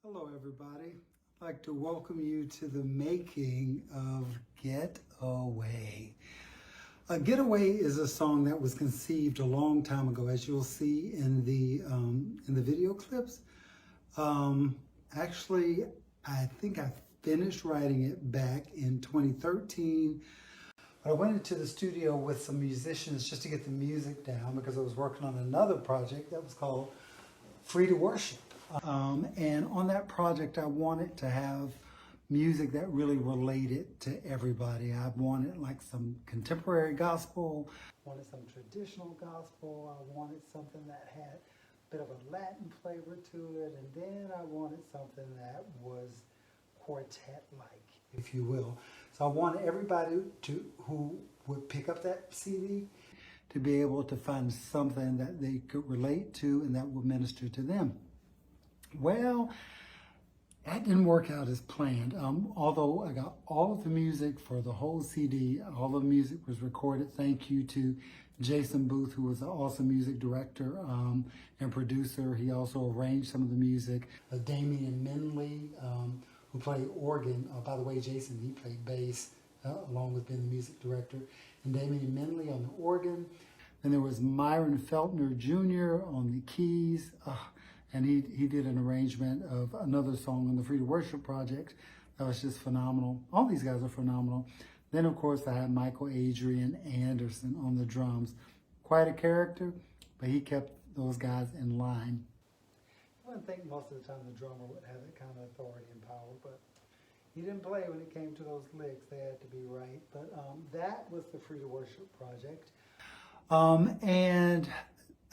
Hello everybody, I'd like to welcome you to the making of Get Away. Getaway is a song that was conceived a long time ago, as you'll see in the video clips. Actually, I think I finished writing it back in 2013. But I went into the studio with some musicians just to get the music down because I was working on another project that was called Free to Worship. And on that project, I wanted to have music that really related to everybody. I wanted like some contemporary gospel, I wanted some traditional gospel, I wanted something that had a bit of a Latin flavor to it, and then I wanted something that was quartet-like, if you will. So I wanted everybody who would pick up that CD to be able to find something that they could relate to and that would minister to them. Well, that didn't work out as planned. Although I got all of the music for the whole CD, all the music was recorded. Thank you to Jason Booth, who was an awesome music director and producer. He also arranged some of the music. DAMIAN MINDLEY, who played organ. By the way, Jason, he played bass along with being the music director. And DAMIAN MINDLEY on the organ. Then there was MYRON FELTNER Jr. on the keys. And he did an arrangement of another song on the Free to Worship project that was just phenomenal. All these guys are phenomenal. Then, of course, I had Michael Adrian Anderson on the drums. Quite a character, but he kept those guys in line. I wouldn't think most of the time the drummer would have that kind of authority and power, but he didn't play when it came to those licks. They had to be right. But that was the Free to Worship project. And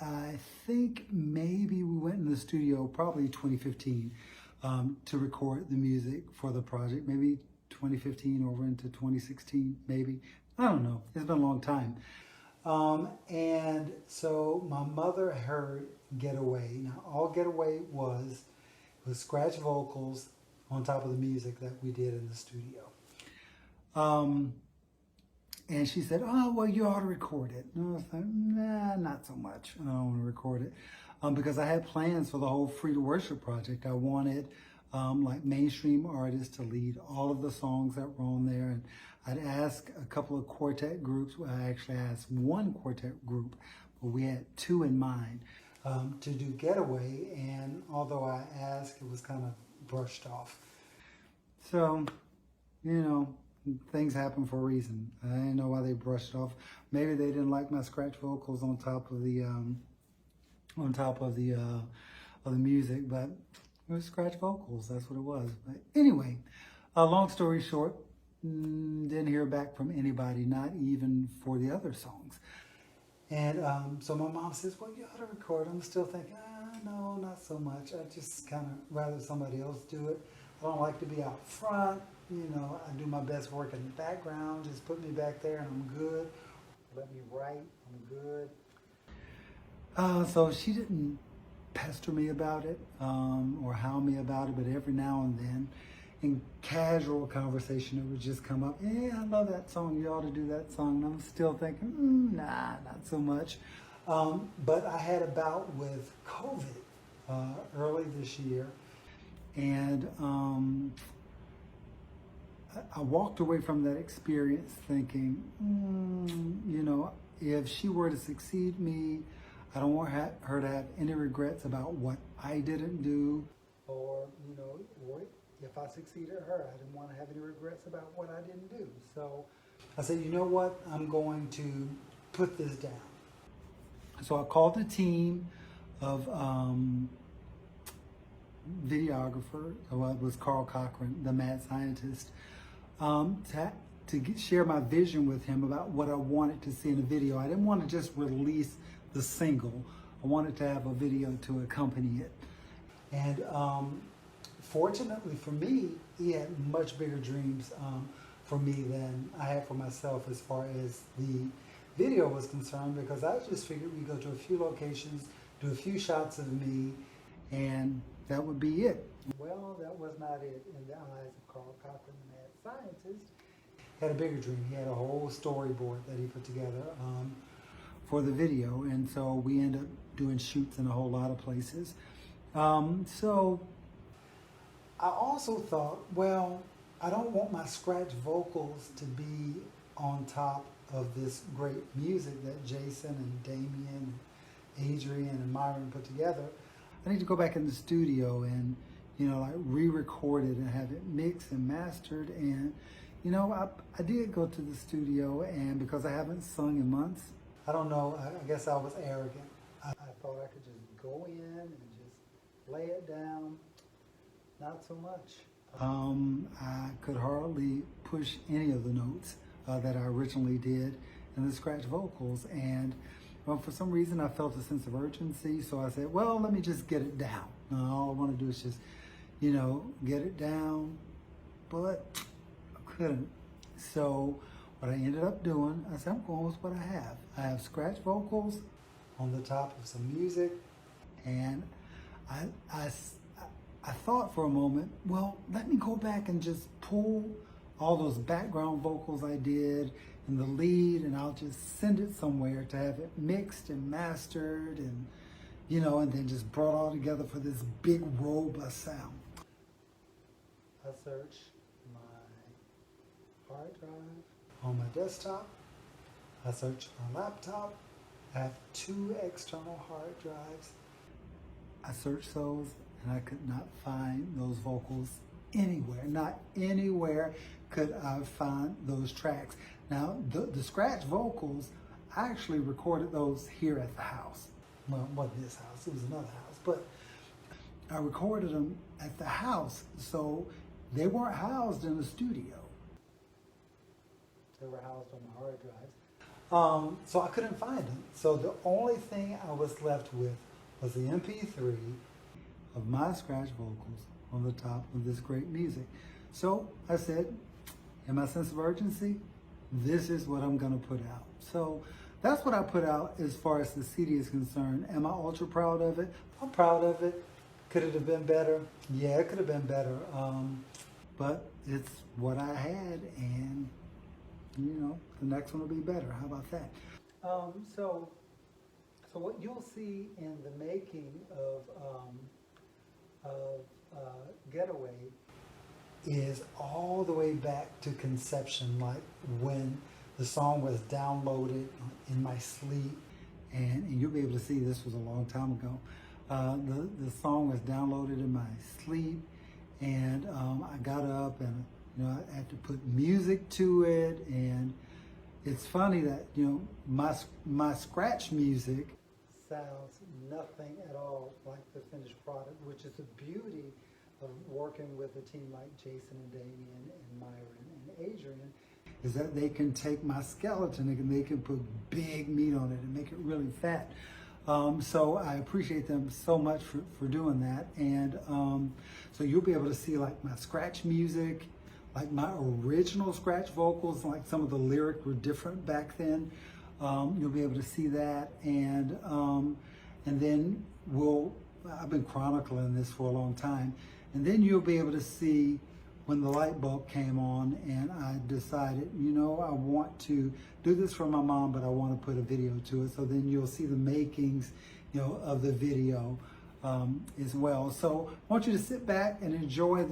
I think maybe we went in the studio probably 2015 to record the music for the project. Maybe 2015 over into 2016, maybe. I don't know. It's been a long time. And so my mother heard Get Away. Now, all Get Away was scratch vocals on top of the music that we did in the studio. And she said, oh, well, you ought to record it. And I was like, nah, not so much. I don't want to record it. Because I had plans for the whole Free to Worship project. I wanted like mainstream artists to lead all of the songs that were on there. And I'd ask a couple of quartet groups. Well, I actually asked one quartet group, but we had two in mind to do Getaway. And although I asked, it was kind of brushed off. So, you know, things happen for a reason. I didn't know why they brushed it off. Maybe they didn't like my scratch vocals on top of the music, but it was scratch vocals. That's what it was. But anyway, long story short, didn't hear back from anybody, not even for the other songs. And so my mom says, well, you ought to record. I'm still thinking, no, not so much. I just kind of rather somebody else do it. I don't like to be out front. You know, I do my best work in the background. Just put me back there and I'm good. Let me write, I'm good. So she didn't pester me about it or hound me about it, but every now and then in casual conversation it would just come up, yeah, I love that song, you ought to do that song. And I'm still thinking, nah, not so much. But I had a bout with COVID early this year. And I walked away from that experience thinking, you know, if she were to succeed me, I don't want her to have any regrets about what I didn't do. Or, you know, or if I succeeded her, I didn't want to have any regrets about what I didn't do. So I said, you know what, I'm going to put this down. So I called the team of videographer, well, it was Carl Cochran, the mad scientist, to share my vision with him about what I wanted to see in a video. I didn't want to just release the single. I wanted to have a video to accompany it. And fortunately for me, he had much bigger dreams for me than I had for myself as far as the video was concerned, because I just figured we'd go to a few locations, do a few shots of me, and that would be it. Well, that was not it in the eyes of Carl Cochran, the mad scientist. He had a bigger dream. He had a whole storyboard that he put together for the video, and so we ended up doing shoots in a whole lot of places. So I also thought, well, I don't want my scratch vocals to be on top of this great music that Jason and Damian, ADRIAN and MYRON put together. I need to go back in the studio and, you know, like re-record it and have it mixed and mastered. And, you know, I did go to the studio, and because I haven't sung in months, I don't know, I guess I was arrogant. I thought I could just go in and just lay it down. Not so much. I could hardly push any of the notes that I originally did in the scratch vocals, and for some reason I felt a sense of urgency, so I said, well, let me just get it down. All I want to do is just, you know, get it down, but I couldn't. So what I ended up doing, I said, I'm going with what I have. I have scratch vocals on the top of some music, and I thought for a moment, well, let me go back and just pull all those background vocals I did in the lead, and I'll just send it somewhere to have it mixed and mastered, and, you know, and then just brought all together for this big robust sound. I search my hard drive on my desktop. I search my laptop. I have 2 external hard drives. I searched those, and I could not find those vocals anywhere. Not anywhere could I find those tracks. Now, the scratch vocals, I actually recorded those here at the house. Well, it wasn't this house, it was another house, but I recorded them at the house, so they weren't housed in the studio. They were housed on my hard drives. So I couldn't find them. So the only thing I was left with was the MP3 of my scratch vocals on the top of this great music. So I said, in my sense of urgency, this is what I'm gonna put out. So that's what I put out as far as the CD is concerned. Am I ultra proud of it? I'm proud of it. Could it have been better? Yeah, it could have been better. But it's what I had, and you know, the next one will be better. How about that? So what you'll see in the making of Getaway is all the way back to conception, like when the song was downloaded in my sleep, and you'll be able to see this was a long time ago. The song was downloaded in my sleep, and I got up and, you know, I had to put music to it. And it's funny that, you know, my scratch music sounds nothing at all like the finished product, which is the beauty of working with a team like Jason and Damian and MYRON and ADRIAN, is that they can take my skeleton and they can put big meat on it and make it really fat. So I appreciate them so much for doing that. And so you'll be able to see like my scratch music, like my original scratch vocals, like some of the lyrics were different back then. You'll be able to see that. And then I've been chronicling this for a long time. And then you'll be able to see when the light bulb came on, and I decided, you know, I want to do this for my mom, but I want to put a video to it. So then you'll see the makings, you know, of the video as well. So I want you to sit back and enjoy.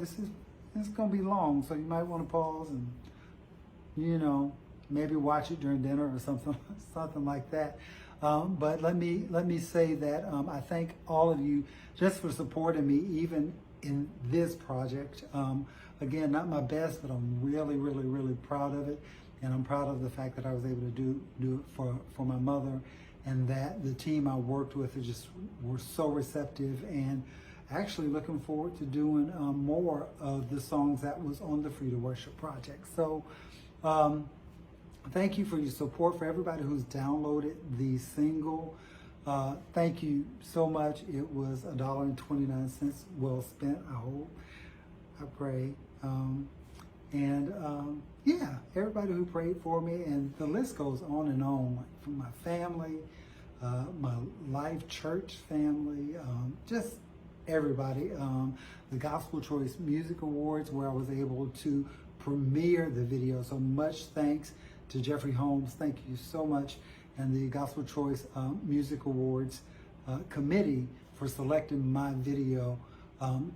It's going to be long, so you might want to pause and, you know, maybe watch it during dinner or something like that. But let me say that I thank all of you just for supporting me, even in this project. Again, not my best, but I'm really, really, really proud of it. And I'm proud of the fact that I was able to do it for my mother, and that the team I worked with were so receptive, and actually looking forward to doing more of the songs that was on the Free to Worship project. So thank you for your support, for everybody who's downloaded the single. Thank you so much. It was $1.29 well spent, I hope, I pray. Yeah, everybody who prayed for me, and the list goes on and on, like from my family, my Life Church family, just everybody. The Gospel Choice Music Awards, where I was able to premiere the video. So much thanks to Jeffrey Holmes. Thank you so much. And the Gospel Choice Music Awards Committee for selecting my video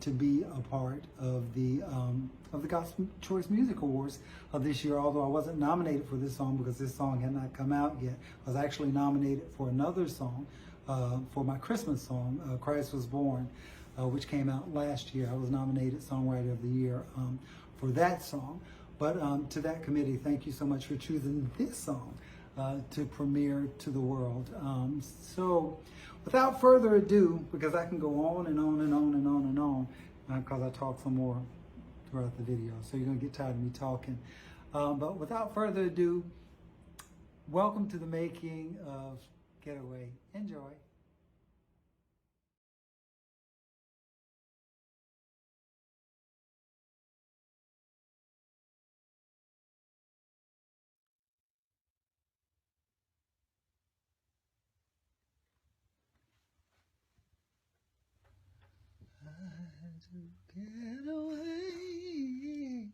to be a part of the Gospel Choice Music Awards of this year. Although I wasn't nominated for this song because this song had not come out yet. I was actually nominated for another song, for my Christmas song, Christ Was Born, which came out last year. I was nominated Songwriter of the Year for that song. But to that committee, thank you so much for choosing this song to premiere to the world. So without further ado, because I can go on and on and on and on and on, because I talk some more throughout the video, so you're gonna get tired of me talking. But without further ado, welcome to the making of Getaway. Enjoy. To get away,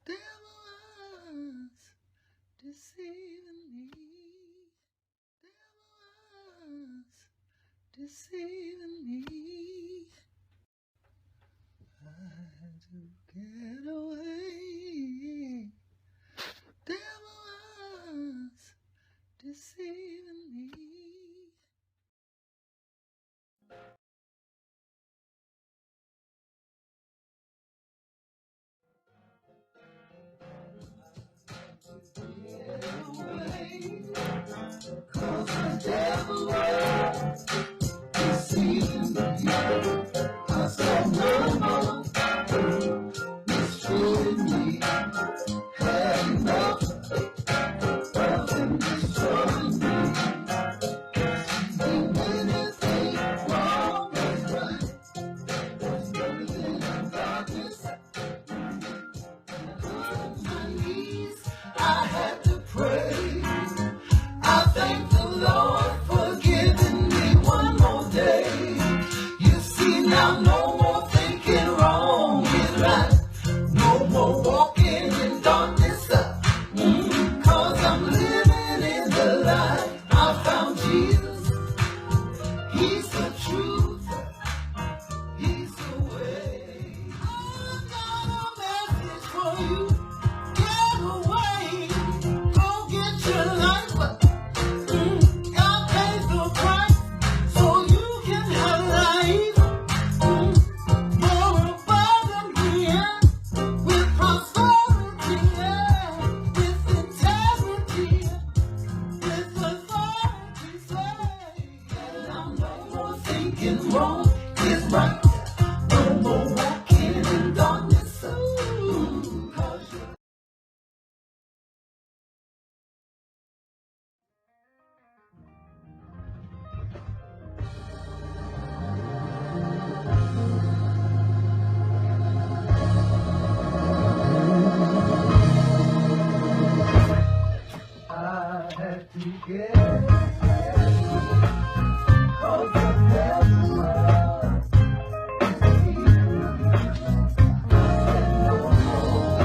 devil was deceiving me, devil was deceiving me. I had to get away, devil was deceiving me. Cause the devil was deceiving me. I said no more mistreating me. Had enough of him destroying me. And anything wrong was right. Was everything in darkness. On my knees, I had to pray. I thank the Lord for giving me one more day. You see now, no more thinking wrong is right. No more walking in darkness. Cause I'm living in the light. I found Jesus. He's the truth. He's the way. I got a message for you. Get away. Go get your life. God pays the price so you can have life more abundantly, with prosperity, with integrity, with authority. And I'm no more thinking wrong is right. No more walking in darkness. 'Cause you're I had to get cause the devil was deceiving me. I said no more.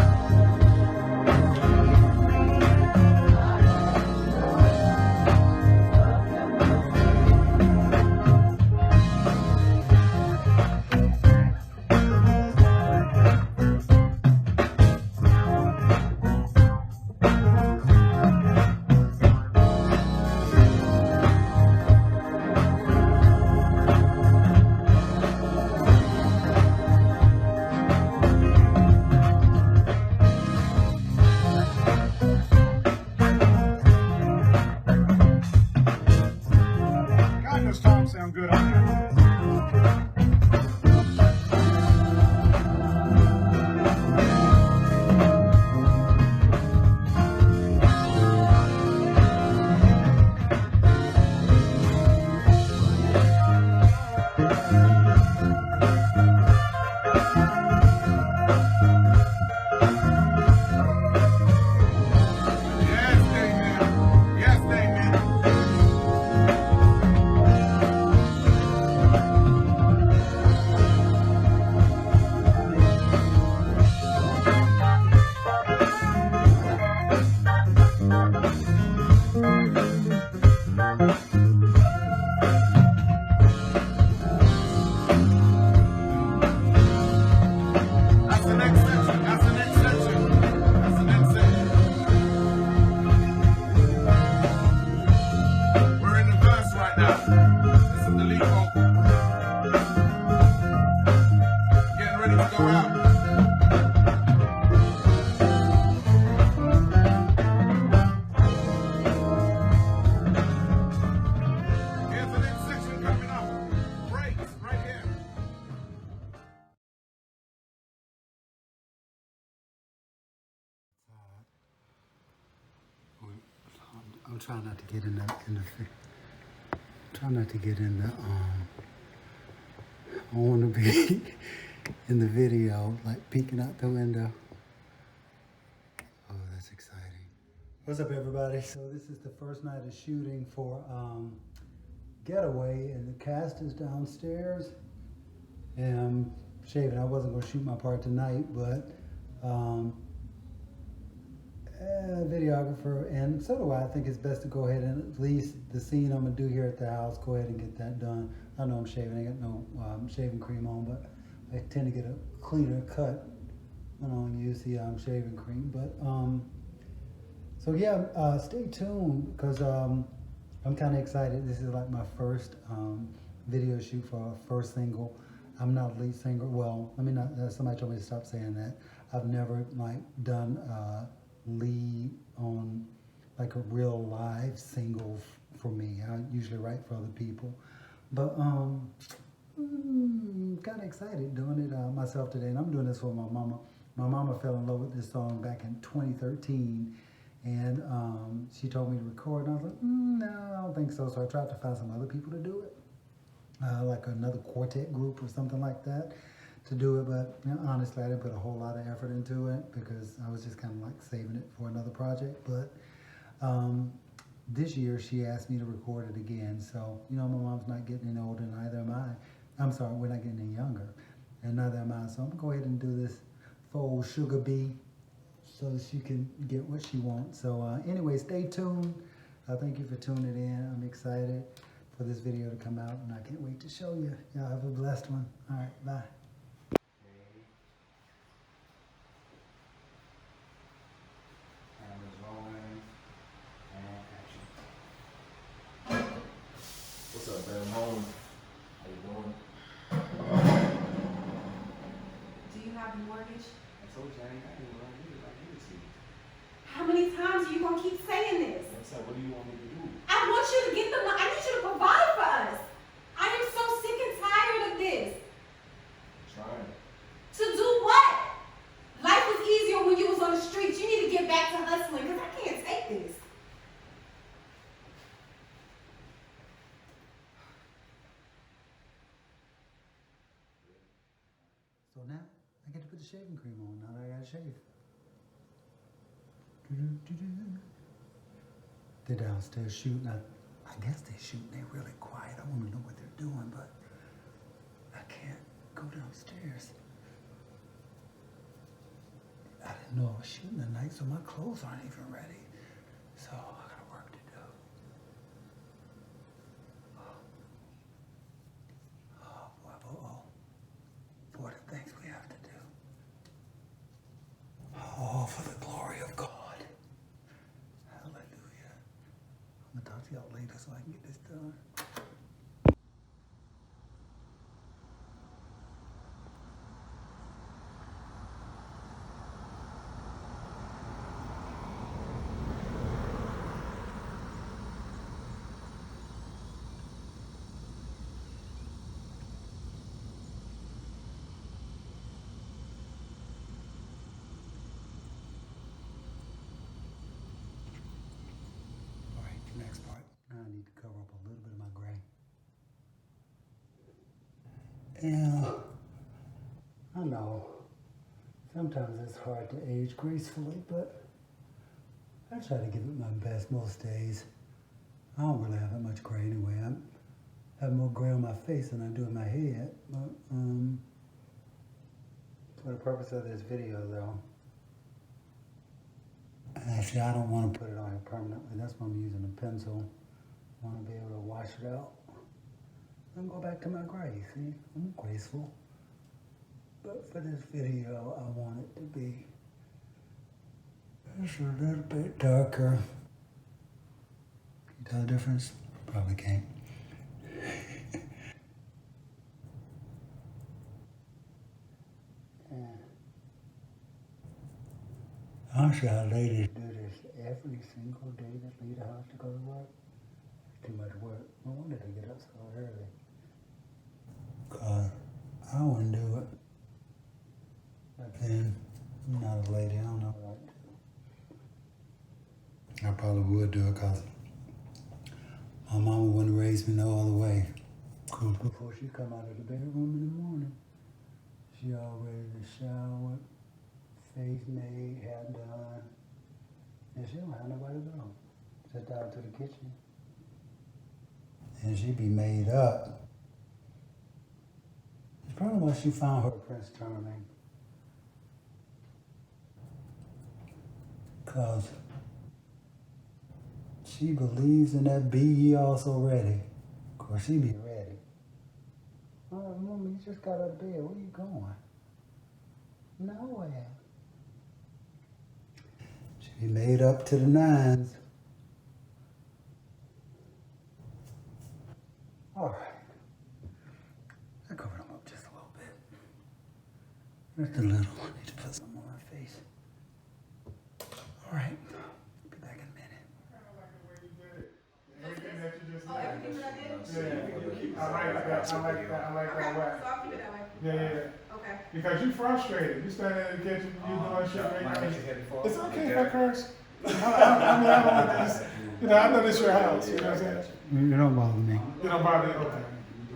I'm trying not to get in the try not to get in the I want to be in the video, like peeking out the window. Oh, that's exciting. What's up, everybody? So this is the first night of shooting for Getaway, and the cast is downstairs. And I'm shaving. I wasn't going to shoot my part tonight, but videographer, and so do I think it's best to go ahead and at least the scene I'm going to do here at the house, go ahead and get that done. I know I'm shaving. I got no shaving cream on, but I tend to get a cleaner cut when I don't use the shaving cream. But so yeah, stay tuned, because I'm kind of excited. This is like my first video shoot for our first single. I'm not a lead singer. Well, let me not. Somebody told me to stop saying that. I've never like done lead on like a real live single for me. I usually write for other people, but kind of excited doing it myself today. And I'm doing this for my mama. My mama fell in love with this song back in 2013, and she told me to record, and I was like, no, I don't think so. So I tried to find some other people to do it, like another quartet group or something like that to do it. But you know, honestly, I didn't put a whole lot of effort into it because I was just kind of like saving it for another project. But this year she asked me to record it again. So, you know, my mom's not getting any older, neither am I. I'm sorry, we're not getting any younger, and neither am I. So I'm gonna go ahead and do this for old Sugar Bee so she can get what she wants. So anyway, stay tuned. Thank you for tuning in. I'm excited for this video to come out, and I can't wait to show you. Y'all have a blessed one. All right, bye. What's up, man? I'm home. How you doing? Do you have a mortgage? I told you I ain't got any money. I give it to you. How many times are you gonna keep saying this? What's up? What do you want me to do? I want you to get the money. I need you to provide for us. I am so sick and tired of this. I'm trying. To do what? Life was easier when you was on the streets. You need to get back to hustling, because I can't take this. So now I get to put the shaving cream on. Now that I gotta shave. They're downstairs shooting. I guess they're shooting. They're really quiet. I want to know what they're doing, but I can't go downstairs. I didn't know I was shooting tonight, so my clothes aren't even ready. So I got work to do. Oh boy, for the things we have to do. Oh, for the glory of God. Hallelujah. I'm gonna talk to y'all later so I can get this done. Next part. Now I need to cover up a little bit of my gray. Yeah, I know. Sometimes it's hard to age gracefully, but I try to give it my best most days. I don't really have that much gray anyway. I have more gray on my face than I do in my head. But for the purpose of this video, though, actually, I don't want to put it on here permanently. That's why I'm using a pencil. I want to be able to wash it out and go back to my gray. See, I'm graceful. But for this video, I want it to be just a little bit darker. Can you tell the difference? Probably can't. I'm sure how ladies do this every single day that leave the house to go to work. Too much work. No wonder they get up so early. God, I wouldn't do it. But then, I'm not a lady, I don't know what I do. I probably would do it because My mama wouldn't raise me no other way. Cause before she come out of the bedroom in the morning, she already showered, face made, hair done, and she don't have nowhere to go. Just down to the kitchen. And she be made up. It's probably why she found her Prince Charming. Cause she believes in that be ye also ready. Of course she be ready. Oh, Mama, you just got out of bed. Where you going? Nowhere. She be made up to the nines. All right. I covered them up just a little bit. Just a little. I need to put something on my face. All right. Be back in a minute. I like the way you did it. Everything that you just Oh, did. everything that I did? Yeah. I like that. I like that. I like Okay, that way. so I'll keep it that way. Yeah. Okay. Because you frustrated. You standing in the kitchen, you doing shit right now. It's okay if I curse. I mean, I don't want this. You know, I know this your house. You know what I'm saying? You don't bother me. You don't bother you. Okay.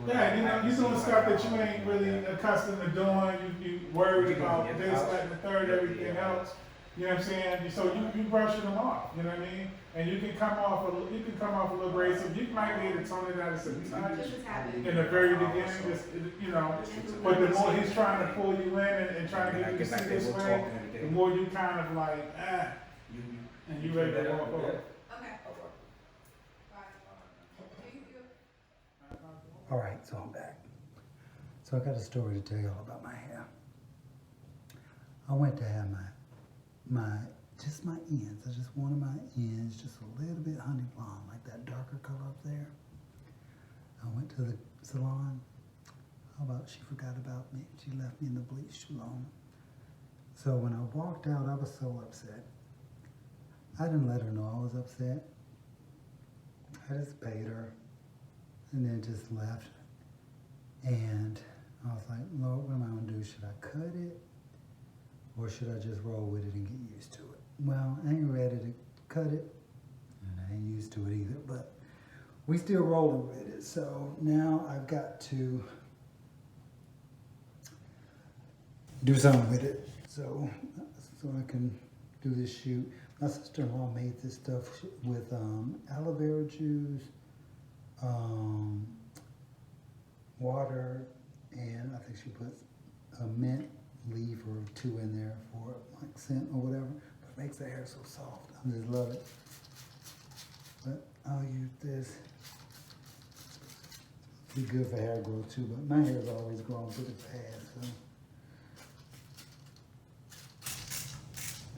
Yeah, you know, you doing stuff that you ain't really accustomed to doing. You worried about this, that, and the third, everything else. You know what I'm saying? So you brushing them off. You know what I mean? And you can come off a little abrasive. You might be able to tone it down just a touch This is happening. in the very beginning. Just you know, but the more he's trying to pull you in and trying to get you to see this way, the more you kind of like and you ready to walk over. Okay. All right, so I'm back. So I got a story to tell y'all about my hair. I went to have just my ends. I just wanted my ends just a little bit honey blonde, like that darker color up there. I went to the salon. How about she forgot about me? She left me in the bleach too long. So when I walked out, I was so upset. I didn't let her know I was upset. I just paid her and then just left. And I was like, Lord, what am I gonna do? Should I cut it? Or should I just roll with it and get used to it? Well, I ain't ready to cut it, and I ain't used to it either, but we still rolling with it. So now I've got to do something with it so I can do this shoot. My sister-in-law made this stuff with aloe vera juice, water, and I think she puts a mint leaf or two in there for like scent or whatever. But it makes the hair so soft. I just love it. But I'll use this. Be good for hair growth too, but my hair's always growing pretty fast, so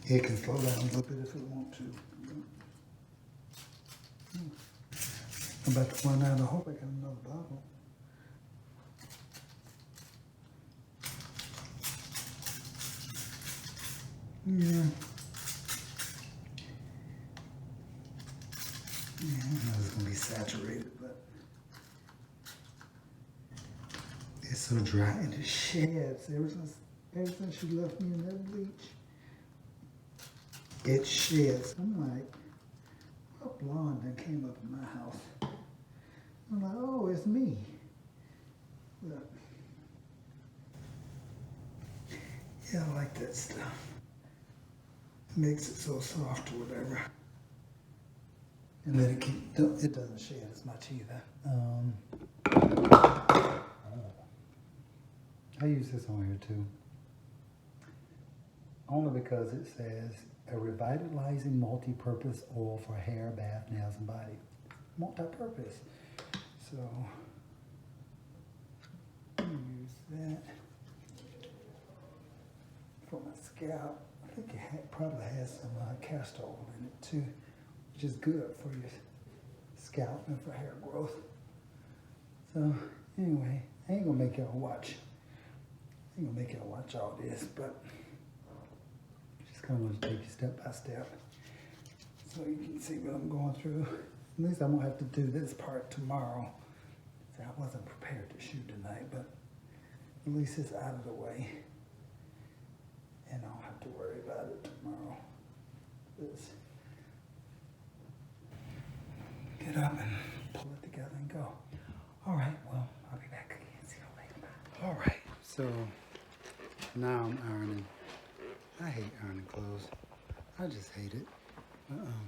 it can slow down a little bit if it want to. I'm about to run out. I hope I got another bottle. Yeah. Yeah, I know it's gonna be saturated, but it's so dry and it sheds. Ever since she left me in that bleach, it sheds. I'm like, what blonde that came up in my house? I'm like, oh, it's me. Look. Yeah, I like that stuff. It makes it so soft or whatever. And then it doesn't shed as much either. I use this on here too. Only because it says a revitalizing multi-purpose oil for hair, bath, nails, and body. Multi-purpose. So, use that for my scalp. I think it probably has some castor oil in it too, which is good for your scalp and for hair growth. So anyway, I ain't gonna make y'all watch. I ain't gonna make y'all watch all this, but just kind of want to take you step by step so you can see what I'm going through. At least I won't have to do this part tomorrow. See, I wasn't prepared to shoot tonight, but at least it's out of the way. And I don't have to worry about it tomorrow. Just get up and that and go. All right, well, I'll be back again. See you later. Bye. All right, so now I'm ironing. I hate ironing clothes. I just hate it.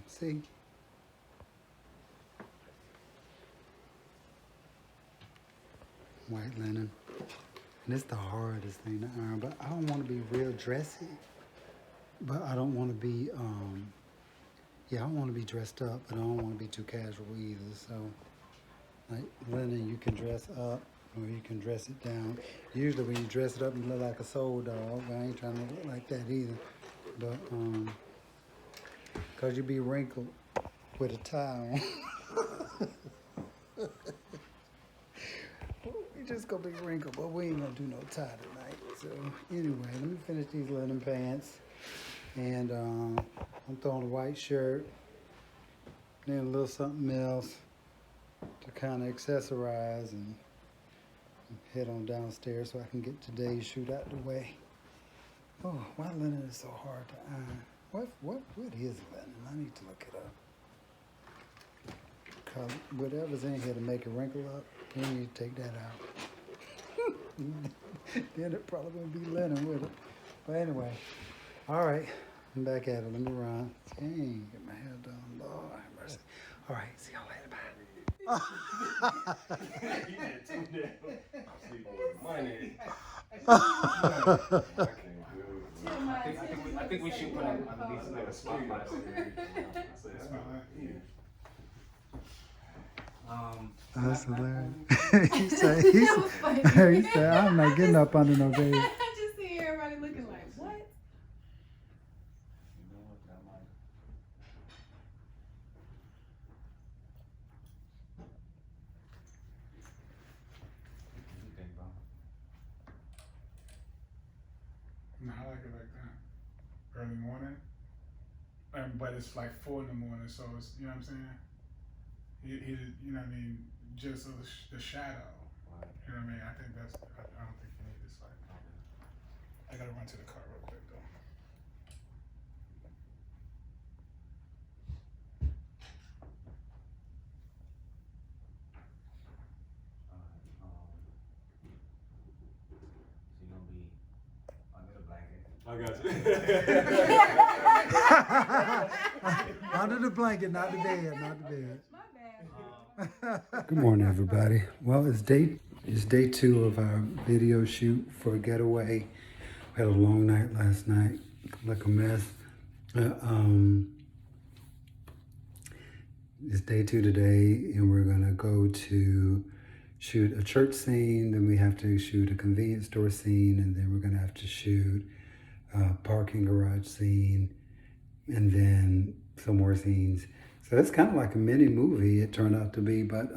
See? White linen. And it's the hardest thing to iron, but I don't want to be real dressy. But I don't want to be, yeah, I don't want to be dressed up, but I don't want to be too casual either. So, like linen, you can dress up or you can dress it down. Usually when you dress it up, you look like a soul dog, but I ain't trying to look like that either. But, cause you be wrinkled with a tie on. We just gonna be wrinkled, but we ain't gonna do no tie tonight. So anyway, let me finish these linen pants. And I'm throwing a white shirt, then a little something else to kind of accessorize and head on downstairs so I can get today's shoot out the way. Oh, why linen is so hard to iron? What is linen? I need to look it up. Cause whatever's in here to make it wrinkle up, you need to take that out. Then it probably won't be linen with it. But anyway, all right, I'm back at it. Let me run. Dang, get my hair done. Lord have mercy. All right, see y'all later. Bye. You did too damn. I'm sleeping with money. I think we should put on at least like a spotlight. That's hilarious. he said, I'm not getting up under no bed. I just see everybody looking like, what? No, I like it like that. Early morning. But it's like 4 in the morning, so it's, you know what I'm saying? He you know what I mean? Just the shadow. Right. You know what I mean? I think that's, I don't think you need this light. I gotta run to the car real quick though. I got you. Under the blanket, not the bed, not the bed. My bad. Good morning, everybody. Well, it's day 2 of our video shoot for Getaway. We had a long night last night, like a mess. It's day 2 today, and we're gonna go to shoot a church scene, then we have to shoot a convenience store scene, and then we're gonna have to shoot a parking garage scene, and then some more scenes. So it's kind of like a mini movie, it turned out to be, but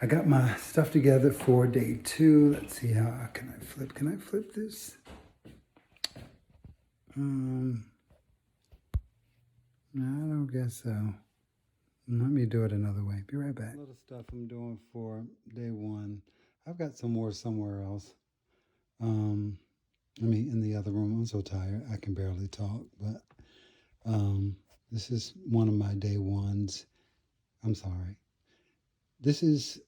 I got my stuff together for day 2. Let's see, can I flip this? No, I don't guess so. Let me do it another way. Be right back. Little stuff I'm doing for day 1. I've got some more somewhere else. In the other room. I'm so tired, I can barely talk, but this is one of my day 1s. I'm sorry. This is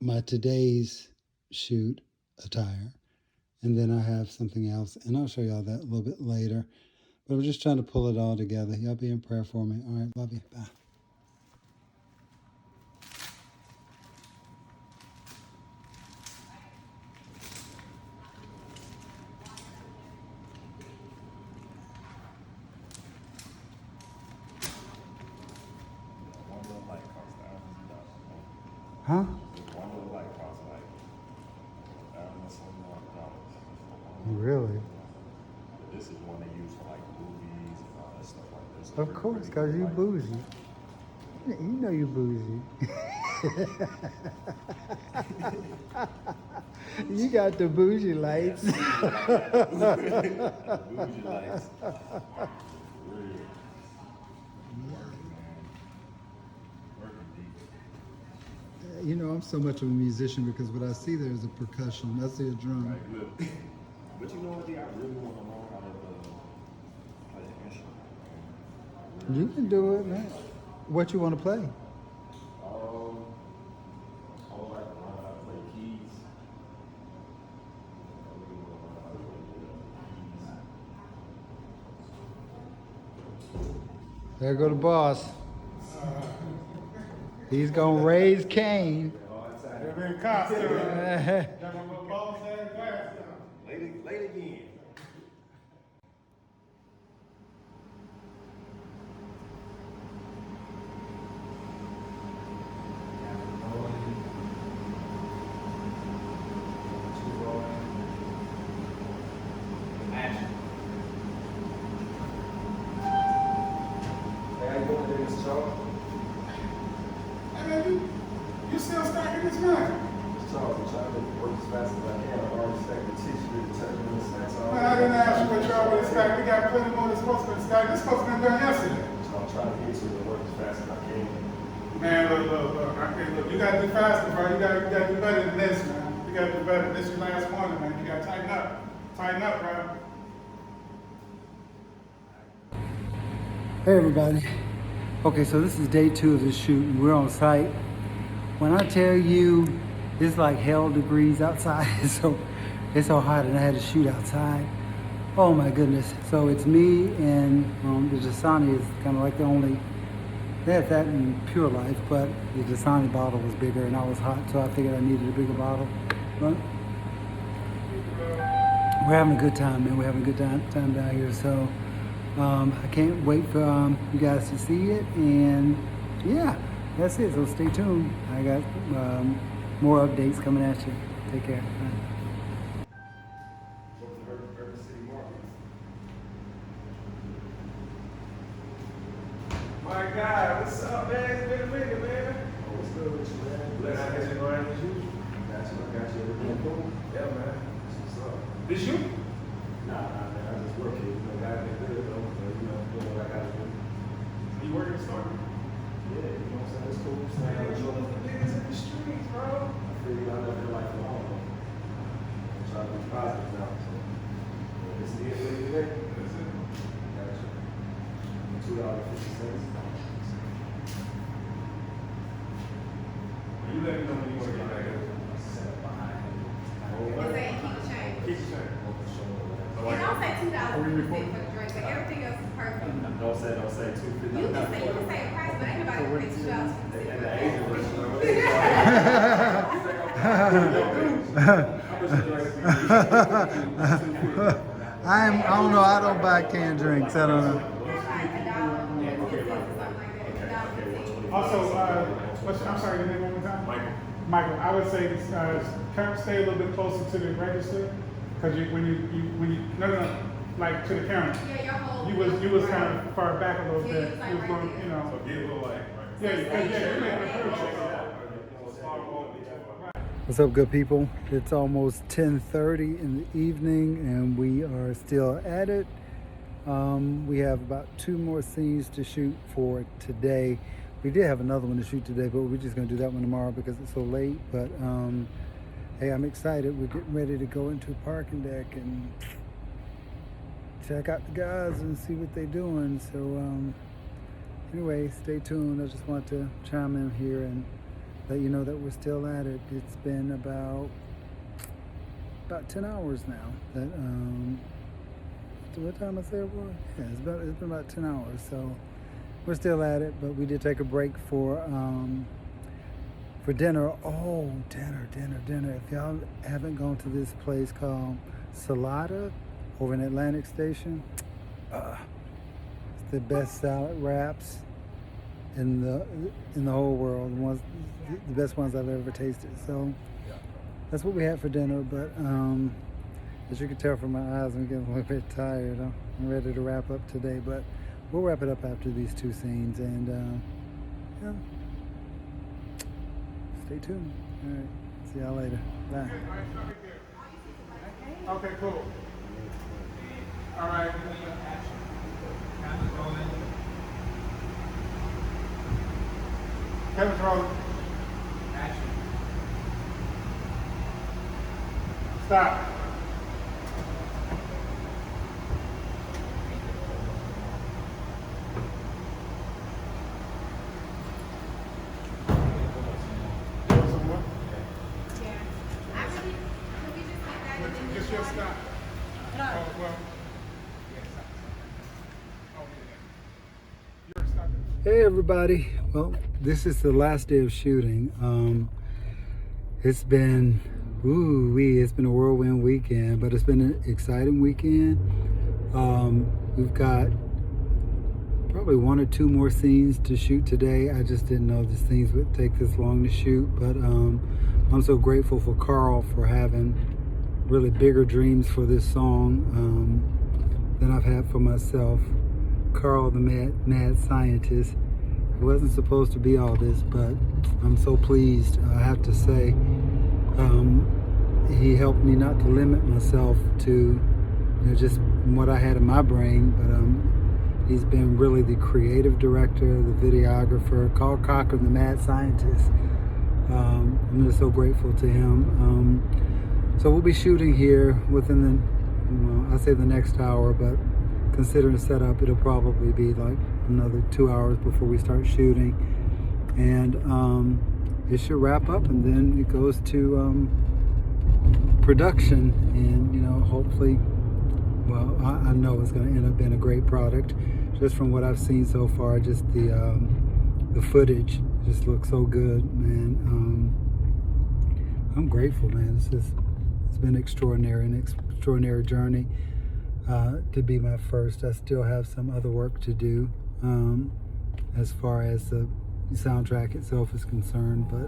my today's shoot attire. And then I have something else, and I'll show y'all that a little bit later. But I'm just trying to pull it all together. Y'all be in prayer for me. All right, love you. Bye. Huh? Really? This is one they use for like movies and all that stuff like this. Of course, because you bougie. You know you bougie. You got the bougie lights. Bougie lights. You know, I'm so much of a musician because what I see there is a percussion. I see a drum. Right, good. But you know what, I really want to learn how to play an instrument. You can do it, man. What you want to play? I There go the boss. He's gonna raise Cain. They're in costume. Got my little boss ass glasses on. Late again. Action. Hey, how you doing today, Mr. Charles? Hey man, you still stacking this man? Mr. Charles, I'm trying to work as fast as I can. I already stacked the tissue, the detergent, the snacks. Man, I didn't ask you what y'all would stack. We got plenty more that's supposed to be stacked. This supposed to be done yesterday. So I'm trying to get to it and work as fast as I can. Man, look. I can't look. You gotta do faster, bro. You gotta do better than this, man. You gotta do better. This is your last one, man. You gotta tighten up. Tighten up, bro. Hey everybody. Okay, so this is day 2 of the shoot and we're on site. When I tell you it's like hell degrees outside, it's so hot and I had to shoot outside. Oh my goodness. So it's me and the Dasani is kind of like the only, they had that in Pure Life, but the Dasani bottle was bigger and I was hot, so I figured I needed a bigger bottle. But we're having a good time, man. We're having a good time down here. So I can't wait for you guys to see it. And yeah, that's it. So stay tuned. I got more updates coming at you. Take care. Bye. Urban City Market. My God, what's up, man? It's been a minute, man. Oh, what's good with you, man? Glad I got you going as usual. I got you. Everything cool? Yeah, man. What's up? This you? Nah, man. I just work here. You know, gotta get good, though. So, you know, doing what I gotta do. You work in the store? Yeah, you know what I'm saying? It's cool. Man, Man, you the niggas in the streets, bro. I figured I left your life alone. I'm trying to be positive now. So, this is it for you today. That's it. Gotcha. $2.50. You let me know when you want to get back up. It's saying keep the change. Keep the change. And don't say $2 for the drink, but everything else is perfect. Don't say $2.50. You can say a price, but ain't nobody gonna pay $2 for the And the drink. Asian version of it. I don't know. I don't buy canned drinks. I don't know. It's like $1.50 or something like that. $1.50. Also, I'm sorry, your name one more time? Michael, I would say stay a little bit closer to the register, because no, like to the counter. Yeah, your whole. You was kind of far back a little Yeah, bit. you was like You was right going, there. you know. So get a little like, Yeah, you're making a perfect. What's up, good people? It's almost 10:30 in the evening and we are still at it. We have about 2 more scenes to shoot for today. We did have another one to shoot today, but we're just gonna do that one tomorrow because it's so late. But hey, I'm excited. We're getting ready to go into a parking deck and check out the guys and see what they're doing. So anyway, stay tuned. I just want to chime in here and let you know that we're still at it. It's been about 10 hours now. That what time I said it was? Yeah, it's been about 10 hours. So we're still at it, but we did take a break for dinner. Oh, dinner. If y'all haven't gone to this place called Salada over in Atlantic Station, it's the best salad wraps in the whole world. The best ones I've ever tasted. So that's what we had for dinner. But as you can tell from my eyes, I'm getting a little bit tired. I'm ready to wrap up today, but we'll wrap it up after these 2 scenes. And yeah, stay tuned. All right, see y'all later. Bye. Okay, cool. All right. Camera's rolling. Stop. Just your stop. Oh, well. Oh, yeah. Your stop. Hey everybody. Well, this is the last day of shooting. It's been it's been a whirlwind weekend, but it's been an exciting weekend. We've got probably 1 or 2 more scenes to shoot today. I just didn't know these scenes would take this long to shoot, but I'm so grateful for Carl for having really bigger dreams for this song than I've had for myself. Carl, the mad scientist, it wasn't supposed to be all this, but I'm so pleased. I have to say, he helped me not to limit myself to just what I had in my brain, but he's been really the creative director, the videographer, Carl Cochran, the mad scientist. I'm just so grateful to him. So we'll be shooting here within the, I'll say the next hour, but considering setup, it'll probably be like another 2 hours before we start shooting. And it should wrap up, and then it goes to production. And, hopefully, well, I know it's going to end up being a great product. Just from what I've seen so far, just the footage just looks so good, man. I'm grateful, man. It's been extraordinary, an extraordinary journey. To be my first. I still have some other work to do as far as the soundtrack itself is concerned, but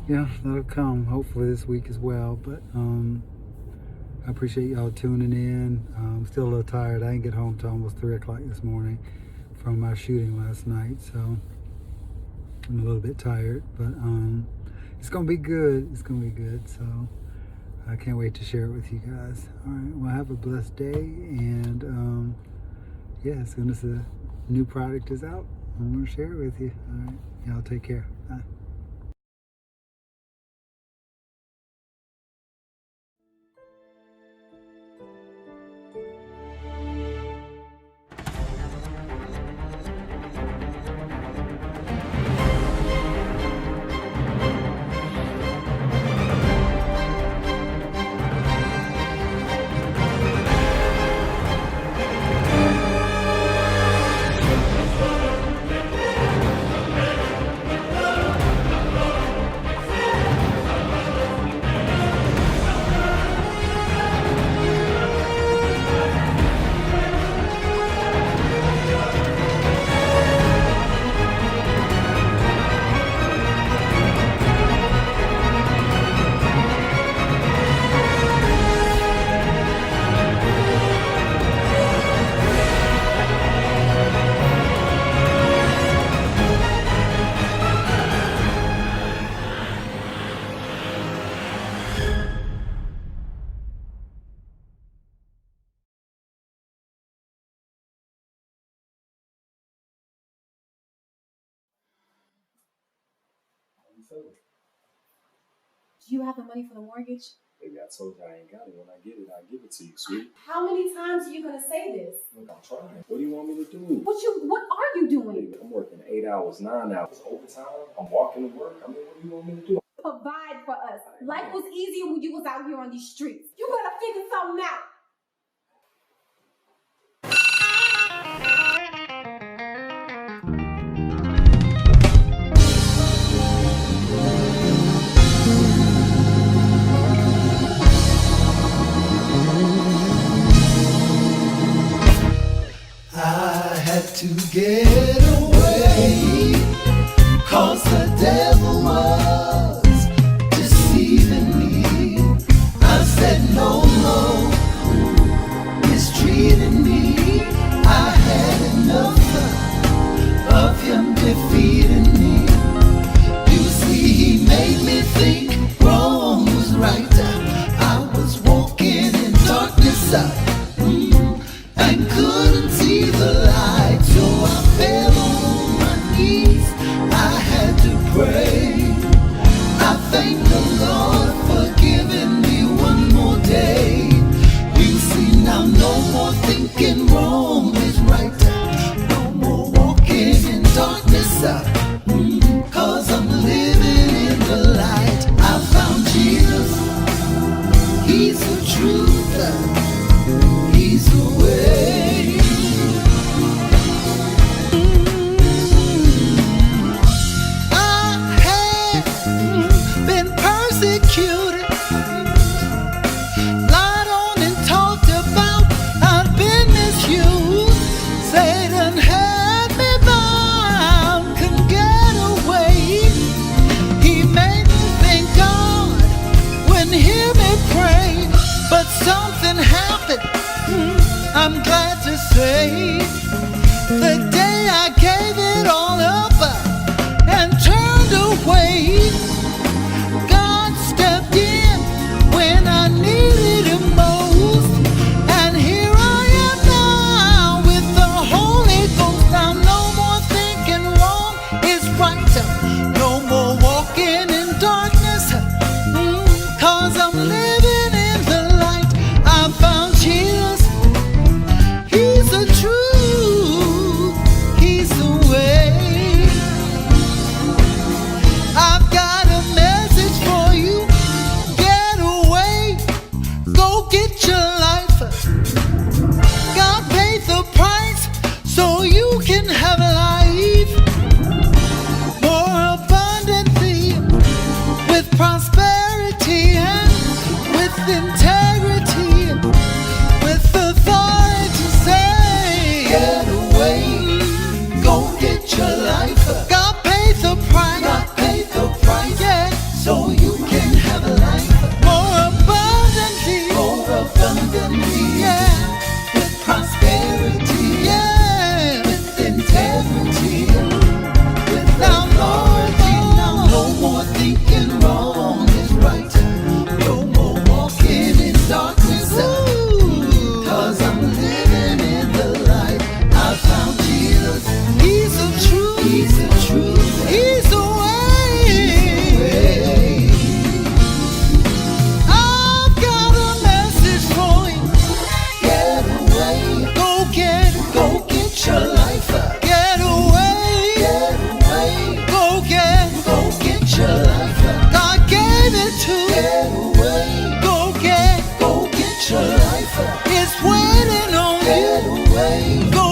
yeah, that'll come hopefully this week as well. But I appreciate y'all tuning in. I'm still a little tired. I didn't get home till almost 3 o'clock this morning from my shooting last night, so I'm a little bit tired, but it's gonna be good. It's gonna be good, so I can't wait to share it with you guys. All right, well, have a blessed day, and yeah, as soon as the new product is out, I'm gonna share it with you. All right, y'all take care. Bye. Do you have the money for the mortgage? Baby, I told you I ain't got it. When I get it, I'll give it to you, sweet. How many times are you gonna say this? Look, I'm trying. What do you want me to do? What are you doing? Baby, I'm working 8 hours, 9 hours, overtime. I'm walking to work. I mean, what do you want me to do? Provide for us. Life was easier when you was out here on these streets. You gotta figure something out. I had to get away, 'cause the devil was deceiving me. I said no, mistreating me. I had enough of him defeating me. You see, he made me think wrong was right. I was walking in darkness, and couldn't see the light, so I fell on my knees. I had to pray. I thank the Lord for giving me one more day. You see now, no more thinking wrong is right. No more walking in darkness, 'cause I'm living in the light. I found Jesus, he's the truth. life. God paid the price so you can have life more abundantly, with prosperity and with integrity, with authority. Say, get away, go get your life. God paid the price. God paid the price, yeah, so you can have a life more abundantly, yeah, with prosperity, yeah, with integrity, with authority. Now no more thinking wrong is right, no more walking in darkness. Cause I'm living in the light. I found Jesus. He's the truth. He's the truth. He's the way. I've got a message for you. Get away. Go get your life. Get away. Get away. Go get your life. God gave it to you. Get away. Go get your life. It's waiting on you. Get away. Go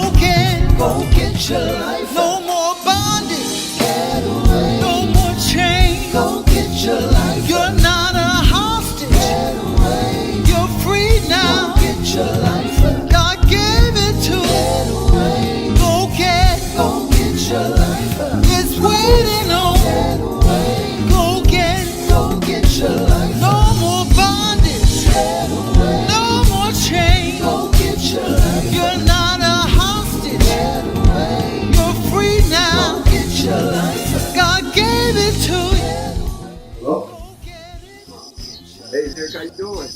get your life. No more bondage. Get away. No more chains. Go get your life. You're not a hostage. Get away. You're free now. Go get your life. God gave it to you. Get away. Go get your life. It's waiting on you. Get away. Go get your life. No more bondage. Get away. No more chains. Go get your life. You're not a hostage. Get away. You're free now. Go get your life. God gave it to you. Hello? Hey, Dearick, how you doing?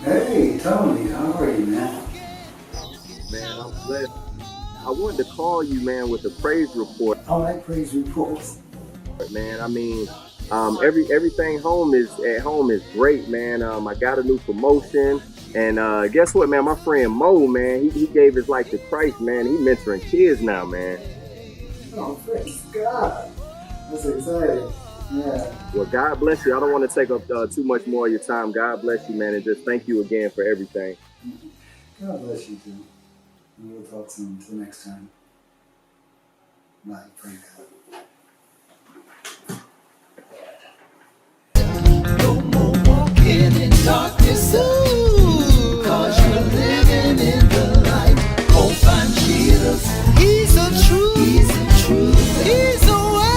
Hey, Tony, how are you, man? Man, I'm blessed. I wanted to call you, man, with a praise report, I like praise reports. man. I mean, everything at home is great, man. I got a new promotion, and guess what, man? My friend Mo, man, he gave his life to Christ, man. He mentoring kids now, man. Oh, praise God. That's exciting. Yeah. Well, God bless you. I don't want to take up too much more of your time. God bless you, man, and just thank you again for everything. God bless you too. And we'll talk soon. Until next time. Bye. Praise God. No more walking in darkness. Ooh, cause you're living in the light. Go find Jesus. He's the truth. He's the truth. He's the way.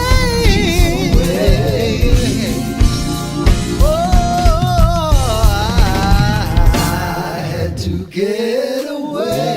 Oh, I had to get away.